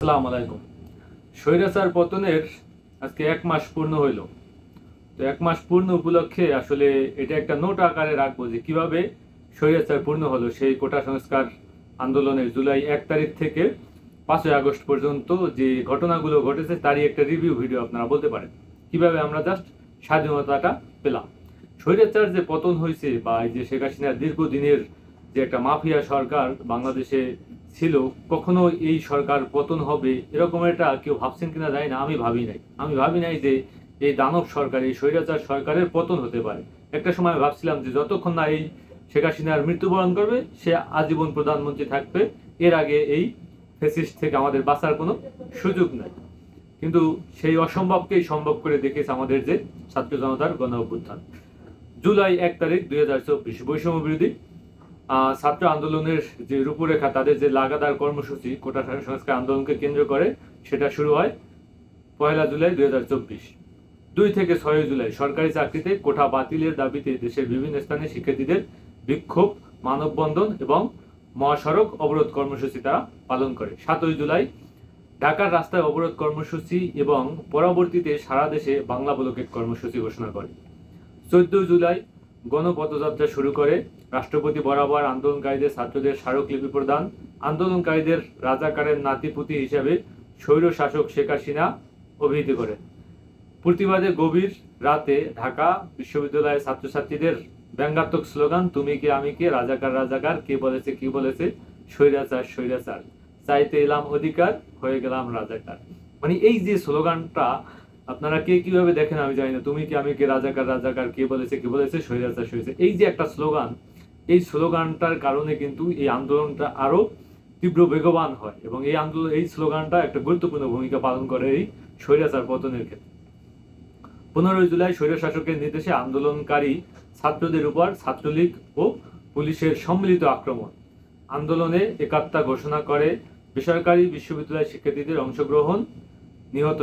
আসসালামু আলাইকুম। স্বৈরাচার পতনের আজকে 1 মাস পূর্ণ হইল। তো 1 মাস পূর্ণ উপলক্ষে আসলে এটা একটা নোট আকারে রাখবো যে কিভাবে স্বৈরাচার পূর্ণ হলো সেই কোটা সংস্কার আন্দোলনের জুলাই 1 তারিখ থেকে 5ই আগস্ট পর্যন্ত যে ঘটনাগুলো ঘটেছে তারই একটা রিভিউ ভিডিও আপনারা বলতে পারেন কিভাবে আমরা জাস্ট স্বাধীনতাটা পেলাম। স্বৈরাচার যে পতন হয়েছে বা এই যে শেখ হাসিনার দীর্ঘদিনের যে একটা মাফিয়া সরকার বাংলাদেশে ছিল, কখনো এই সরকার পতন হবে এরকম একটা কেউ ভাবছেন কিনা জানি না, আমি ভাবি নাই যে এই দানব সরকার, এই স্বৈরাচার সরকারের পতন হতে পারে। একটা সময় ভাবছিলাম যে যতক্ষণ না এই শেখ হাসিনার মৃত্যুবরণ করবে সে আজীবন প্রধানমন্ত্রী থাকবে, এর আগে এই ফ্যাসিস্ট থেকে আমাদের বাঁচার কোনো সুযোগ নাই। কিন্তু সেই অসম্ভবকেই সম্ভব করে দেখেছে আমাদের যে ছাত্র জনতার গণ অভ্যুত্থান। জুলাই 1 তারিখ 2024 বৈষম্য বিরোধী ছাত্র আন্দোলনের যে রূপরেখা, তাদের যে লাগাতার কর্মসূচি কোটা সংস্কার আন্দোলনকে কেন্দ্র করে, সেটা শুরু হয় 1 জুলাই 2024। 2 থেকে 6 জুলাই সরকারি চাকরিতে কোটা বাতিলের দাবিতে দেশের বিভিন্ন স্থানে শিক্ষার্থীদের বিক্ষোভ, মানববন্ধন এবং মহাসড়ক অবরোধ কর্মসূচি তারা পালন করে। 7 জুলাই ঢাকার রাস্তায় অবরোধ কর্মসূচি এবং পরবর্তীতে সারা দেশে বাংলা ব্লকেট কর্মসূচি ঘোষণা করে। 14 জুলাই গণপদযাত্রা শুরু করে রাষ্ট্রপতি বরাবর আন্দোলনকারীদের ছাত্রদের স্মারকলিপি প্রদান, আন্দোলনকারীদের রাজাকারের নাতিপুতি হিসাবে স্বৈর শাসক শেখ হাসিনা অভিহিত করেন। প্রতিবাদে গভীর রাতে ঢাকা বিশ্ববিদ্যালয়ের ছাত্রছাত্রীদের ব্যঙ্গাত্মক স্লোগান, তুমি কে আমি কে, রাজাকার রাজাকার, কে বলেছে কি বলেছে, স্বৈরাচার স্বৈরাচার, চাইতে এলাম অধিকার, হয়ে গেলাম রাজাকার। মানে এই যে স্লোগানটা আপনারা কে কিভাবে দেখেন আমি জানি না, তুমি কি আমি কে, রাজাকার রাজাকার, কে বলেছে কি বলেছে, স্বৈরাচার স্বৈরাচার, এই যে একটা স্লোগান, এই স্লোগানটার কারণে কিন্তু এই আন্দোলনটা আরো তীব্র বেগবান হয় এবং এই স্লোগানটা একটা গুরুত্বপূর্ণ ভূমিকা পালন করে এই স্বৈরাচার পতনের ক্ষেত্রে। 15 জুলাই স্বৈর শাসকের নির্দেশে আন্দোলনকারী ছাত্রদের উপর ছাত্রলীগ ও পুলিশের সম্মিলিত আক্রমণ, আন্দোলনে একাত্মতা ঘোষণা করে বেসরকারি বিশ্ববিদ্যালয়ের শিক্ষার্থীদের অংশগ্রহণ, নিহত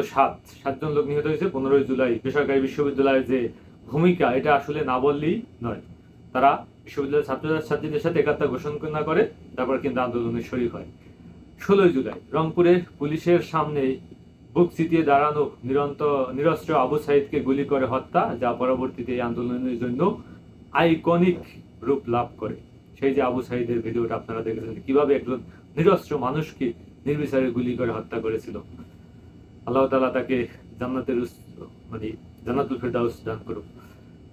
7জন লোক নিহত হয়েছে 15 জুলাই। বেসরকারি বিশ্ববিদ্যালয়ের যে ভূমিকা, এটা আসলে না বললেই নয়। তারা বিশ্ববিদ্যালয়ের ছাত্রছাত্রীদের সাথে একাত্মতা ঘোষণা করে তারপর কিন্তু আন্দোলনে শরীক হয়। 16 জুলাই রংপুরে পুলিশের সামনে বুক চিতিয়ে দাঁড়ানো নিরস্ত্র আবু সাইদকে গুলি করে হত্যা, যা পরবর্তীতে এই আন্দোলনের জন্য আইকনিক রূপ লাভ করে। সেই যে আবু সাইদের ভিডিওটা আপনারা দেখেছেন, কিভাবে একজন নিরস্ত্র মানুষকে নির্বিচারে গুলি করে হত্যা করেছিল। আল্লাহ তাআলা তাকে জান্নাতুল ফেরদাউস দান করুক।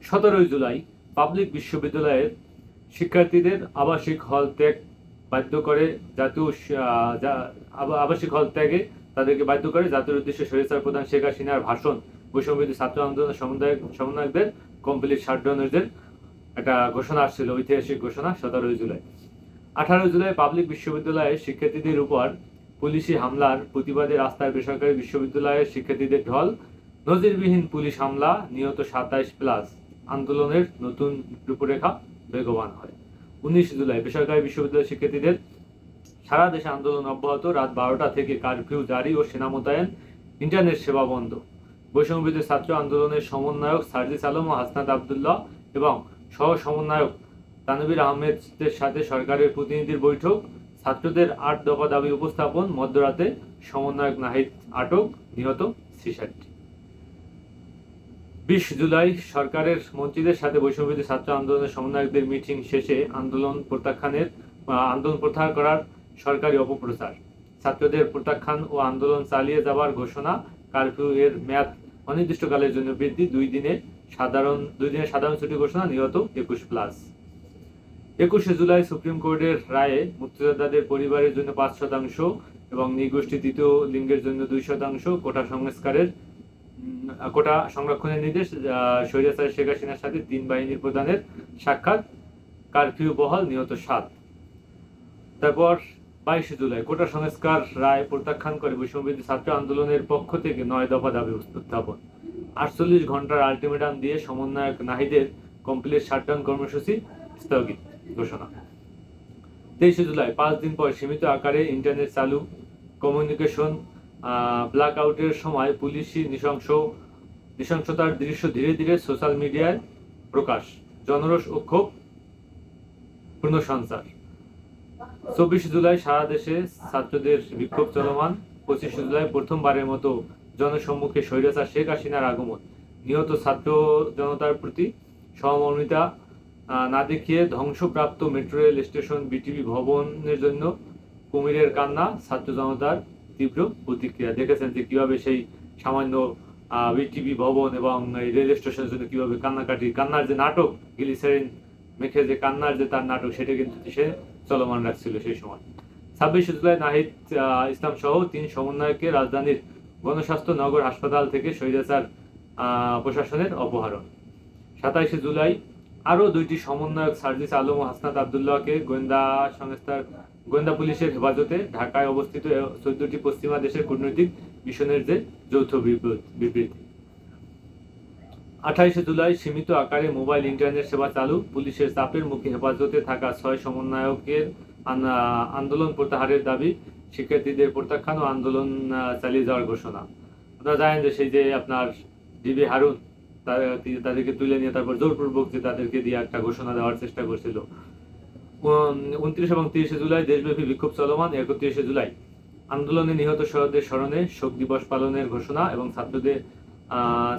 17 জুলাই পাবলিক বিশ্ববিদ্যালয়ের শিক্ষার্থীদের আবাসিক হল ত্যাগ বাধ্য করে আবাসিক হল ত্যাগে তাদেরকে বাধ্য করে জাতির উদ্দেশ্যে স্বৈরাচার প্রধান শেখ হাসিনার ভাষণ, বৈষম্যবিরোধী ছাত্র আন্দোলনের সমন্বয়কদের কমপ্লিট শাটডাউনের একটা ঘোষণা আসছিল, ঐতিহাসিক ঘোষণা। 17 জুলাই 18 জুলাই পাবলিক বিশ্ববিদ্যালয়ের শিক্ষার্থীদের উপর পুলিশি হামলার প্রতিবাদে রাস্তায় বেসরকারি বিশ্ববিদ্যালয়ের শিক্ষার্থীদের ঢল, নজিরবিহীন পুলিশ হামলা, নিহত 27+, আন্দোলনের নতুন রূপরেখা বেগবান হয়। 19 জুলাই বেসরকারি বিশ্ববিদ্যালয়ের শিক্ষার্থীদের সারা দেশে আন্দোলন অব্যাহত, রাত 12টা থেকে কারফিউ জারি ও সেনা মোতায়েন, ইন্টারনেট সেবা বন্ধ। বৈষম্যবিরোধী ছাত্র আন্দোলনের সমন্বয়ক সার্জিস আলম ও হাসনাত আবদুল্লাহ এবং সহ সমন্বয়ক তানভীর আহমেদের সাথে সরকারের প্রতিনিধির বৈঠক, ছাত্রদের 8 দফা দাবি উপস্থাপন, মধ্যরাতে সমন্বয়ক নাহিদ আটক, নিহত 66। 20 জুলাই সরকারের মন্ত্রীদের সাথে বৈষম্যবিরোধী ছাত্র আন্দোলনের সমন্বয়কদের মিটিং শেষে আন্দোলন প্রত্যাহার করার সরকারি অপপ্রচার, ছাত্রদের প্রত্যাখ্যান ও আন্দোলন চালিয়ে যাওয়ার ঘোষণা, কারফিউ এর মেয়াদ অনির্দিষ্টকালের জন্য বৃদ্ধি, 2 দিনের সাধারণ ছুটি ঘোষণা, নিহত 21+। 21 জুলাই সুপ্রিম কোর্টের রায়ে মুক্তিযোদ্ধাদের পরিবারের জন্য 5% এবং নৃগোষ্ঠী তৃতীয় লিঙ্গের জন্য 2% কোটা সংরক্ষণের নির্দেশ, স্বৈরাচার শেখ হাসিনার সাথে 3 বাহিনীর প্রধানের সাক্ষাৎ, কারফিউ বহাল, নিহত 7। তারপর 22 জুলাই কোটা সংস্কার রায় প্রত্যাখ্যান করে বৈষম্যবিরোধী ছাত্র আন্দোলনের পক্ষ থেকে 9 দফা দাবি উত্থাপন, 48 ঘন্টার আলটিমেটাম দিয়ে সমন্বয়ক নাহিদের কমপ্লিট শাটডাউন কর্মসূচি স্থগিত ঘোষণা। 23 জুলাই 5 দিন পর সীমিত আকারে ইন্টারনেট চালু, কমিউনিকেশন ব্ল্যাকআউটের সময় পুলিশি নৃশংসতার দৃশ্য ধীরে ধীরে সোশ্যাল মিডিয়ায় প্রকাশ, জনরোষ ও ক্ষোভ পুনঃসঞ্চার। 24 জুলাই সারা দেশে ছাত্রদের বিক্ষোভ চলমান, 25শে জুলাই প্রথমবারের মতো জনসম্মুখে স্বৈরাচার শেখ হাসিনার আগমন, নিহত ছাত্র জনতার প্রতি সহমর্মিতা না দেখিয়ে ধ্বংসপ্রাপ্ত মেট্রো রেল স্টেশন বিটিভি ভবনের জন্য কুমিরের কান্না, ছাত্র জনতার তীব্র প্রতিক্রিয়া। দেখেছেন যে কিভাবে সেই সামান্য বিটিভি ভবন এবং রেল স্টেশনের জন্য কিভাবে কান্নার যে নাটক, গ্লিসারিন মেখে যে কান্নার যে তার নাটক, সেটা কিন্তু সে চলমান রাখছিল সেই সময়। 26শে জুলাই নাহিদ ইসলাম সহ 3 সমন্বয়কে রাজধানীর গণস্বাস্থ্য নগর হাসপাতাল থেকে স্বৈরাচার প্রশাসনের অপহরণ। 27শে জুলাই আরও 2টি সমন্বয়ক সার্জিস আলম ও হাসনাত আবদুল্লাহকে গোয়েন্দা পুলিশের হেফাজতে ঢাকায় অবস্থিত 14টি পশ্চিমা দেশের কূটনৈতিক মিশনের যে যৌথ বিবৃতি। 28শে জুলাই সীমিত আকারে মোবাইল ইন্টারনেট সেবা চালু, পুলিশের চাপের মুখে হেফাজতে থাকা 6 সমন্বয়কের আন্দোলন প্রত্যাহারের দাবি, শিক্ষার্থীদের প্রত্যাখ্যান ও আন্দোলন চালিয়ে যাওয়ার ঘোষণা। আপনারা জানেন যে সেই যে আপনার ডিবি হারুন তাদেরকে তুলে নিয়ে তারপর জোরপূর্বক যে তাদেরকে দিয়ে একটা ঘোষণা দেওয়ার চেষ্টা করছিল। 29 এবং 30শে জুলাই দেশব্যাপী বিক্ষোভ চলমান। 31শে জুলাই আন্দোলনে নিহত শহীদদের স্মরণে শোক দিবস পালনের ঘোষণা এবং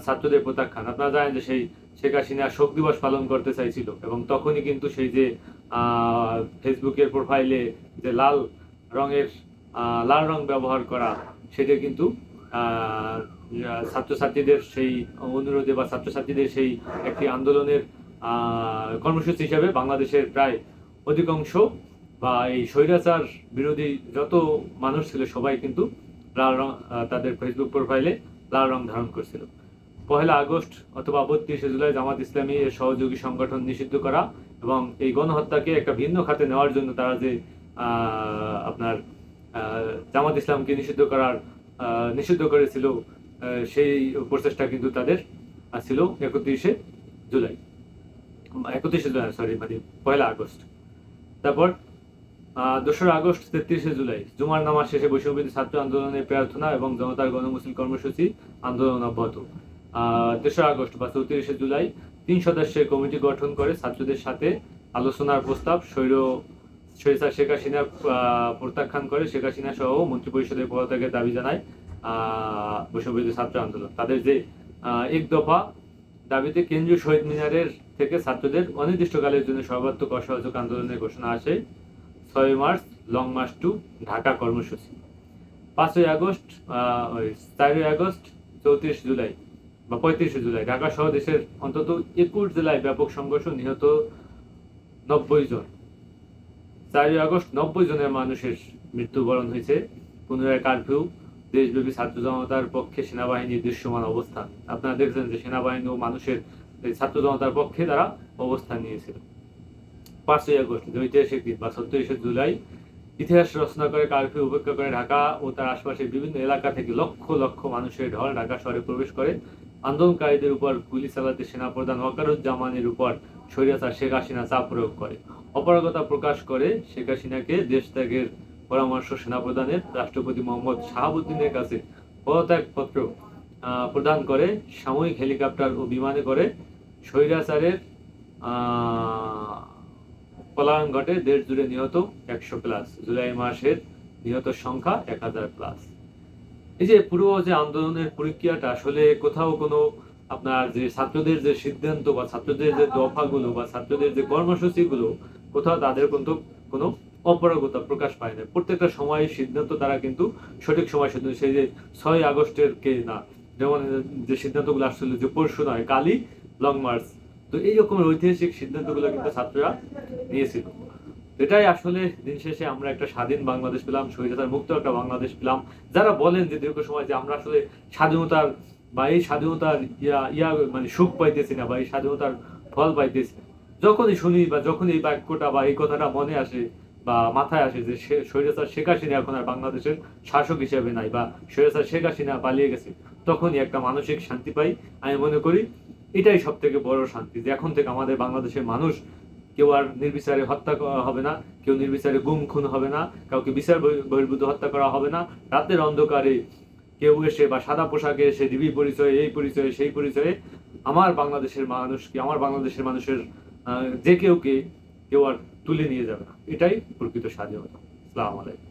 ছাত্রদের প্রত্যাখ্যান। আপনারা জানেন যে সেই শেখ হাসিনা শোক দিবস পালন করতে চাইছিল এবং তখনই কিন্তু সেই যে ফেসবুকের প্রোফাইলে যে লাল রং ব্যবহার করা, সেটা কিন্তু ছাত্রছাত্রীদের সেই অনুরোধে বা ছাত্রছাত্রীদের সেই একটি আন্দোলনের কর্মসূচি হিসাবে বাংলাদেশের প্রায় অধিকাংশ বা এই স্বৈরাচার বিরোধী যত মানুষ ছিল সবাই কিন্তু লাল রং তাদের ফেসবুক প্রোফাইলে লাল রং ধারণ করছিল। 1 আগস্ট অথবা 32শে জুলাই জামাত ইসলামী এর সহযোগী সংগঠন নিষিদ্ধ করা এবং এই গণহত্যাকে একটা ভিন্ন খাতে নেওয়ার জন্য তারা যে আপনার জামাত ইসলামকে নিষিদ্ধ করেছিল, সেই প্রচেষ্টা কিন্তু তাদের ছিল 31শে জুলাই 1 আগস্ট। তারপর 2 আগস্ট 33শে জুলাই জুমার নামাজ শেষে বৈষম্যবিরোধী ছাত্র আন্দোলনের প্রার্থনা এবং জনতার গণমিছিল কর্মসূচি আন্দোলন অব্যাহত। 3 আগস্ট বা 34শে জুলাই 3 সদস্যের কমিটি গঠন করে ছাত্রদের সাথে আলোচনার প্রস্তাব, স্বৈরাচার শেখ হাসিনা প্রত্যাখ্যান করে শেখ হাসিনা সহ মন্ত্রিপরিষদের পদত্যাগের দাবি জানায় বৈষম্যবিরোধী ছাত্র আন্দোলন। তাদের যে 1 দফা দাবিতে কেন্দ্রীয় শহীদ মিনারের থেকে ছাত্রদের অনির্দিষ্টকালের জন্য সর্বাত্মক অসহযোগ আন্দোলনের ঘোষণা আসে। 6 March long march to Dhaka কর্মসূচি। 4 আগস্ট 34 জুলাই বা 35শে জুলাই ঢাকা সহ দেশের অন্তত 21 জেলায় ব্যাপক সংঘর্ষ, নিহত 90 জন। 4 আগস্ট 90 জনের মানুষের মৃত্যুবরণ হয়েছে। পুনরায় কারফিউ, দেশব্যাপী ছাত্র জনতার পক্ষে সেনাবাহিনীর দৃশ্যমান অবস্থান। আপনারা দেখছেন যে সেনাবাহিনী ও মানুষের ছাত্র জনতার পক্ষে তারা অবস্থান নিয়েছিল। 5 আগস্ট ঐতিহাসিক দিন বা 36শে জুলাই ইতিহাস রচনা করে কারফিউ উপেক্ষা করে ঢাকা ও তার আশপাশের বিভিন্ন এলাকা থেকে লক্ষ লক্ষ মানুষের ঢল ঢাকা শহরে প্রবেশ করে আন্দোলনকারীদের উপর গুলি চালাতে সেনাপ্রধান ওয়াকারুজ্জামানের উপর স্বৈরাচার শেখ হাসিনা চাপ প্রয়োগ করে, অপারগতা প্রকাশ করে শেখ হাসিনাকে দেশ ত্যাগের পরামর্শ সেনাপ্রধানের রাষ্ট্রপতি মোহাম্মদ শাহাবুদ্দিনের কাছে পদত্যাগপত্র প্রদান করে, সাময়িক হেলিকপ্টার ও বিমানে করে স্বৈরাচারের পলায়ন ঘটে। দেশ জুড়ে নিহত 100+, জুলাই মাসের নিহত সংখ্যা 1000+। এই যে পুরো যে আন্দোলনের প্রক্রিয়াটা আসলে কোথাও কোনো আপনার যে ছাত্রদের যে সিদ্ধান্ত বা ছাত্রদের যে দফাগুলো বা ছাত্রদের যে কর্মসূচিগুলো, কোথাও তাদের কিন্তু কোনো অপারগতা প্রকাশ পায় না। প্রত্যেকটা সময় সিদ্ধান্ত তারা কিন্তু সঠিক সময় সিদ্ধান্ত, সেই যে 6 আগস্টের কে না, যেমন যে সিদ্ধান্তগুলো আসছিল যে পরশু নয় কালই লং মার্চ, তো এইরকম ঐতিহাসিক সিদ্ধান্তগুলো কিন্তু ছাত্ররা নিয়েছিল। এটাই আসলে দিন শেষে আমরা একটা স্বাধীন বাংলাদেশ পেলাম, স্বৈরাচার মুক্ত একটা বাংলাদেশ পেলাম। যারা বলেন যে দীর্ঘ সময় যে আমরা আসলে স্বাধীনতার বা এই স্বাধীনতার মানে সুখ পাইতেছি না বা এই স্বাধীনতার ফল পাইতেছি, যখনই শুনি বা যখনই এই বাক্যটা বা এই কথাটা মনে আসে বা মাথায় আসে যে স্বৈরাচার শেখ হাসিনা এখন আর বাংলাদেশের শাসক হিসেবে নাই বা স্বৈরাচার শেখ হাসিনা পালিয়ে গেছে, তখনই একটা মানসিক শান্তি পাই। আমি মনে করি এটাই সব থেকে বড় শান্তি, যে এখন থেকে আমাদের বাংলাদেশের মানুষ কেউ আর নির্বিচারে হত্যা হবে না, কেউ নির্বিচারে গুম খুন হবে না, কাউকে বিচার বহির্ভূত হত্যা করা হবে না। রাতের অন্ধকারে কেউ এসে বা সাদা পোশাকে এসে ডিবি পরিচয়ে, এই পরিচয়ে, সেই পরিচয়ে আমার বাংলাদেশের মানুষের যে কেউ আর তুলে নিয়ে যাবে না। এটাই প্রকৃত স্বাধীনতা। আসসালামু আলাইকুম।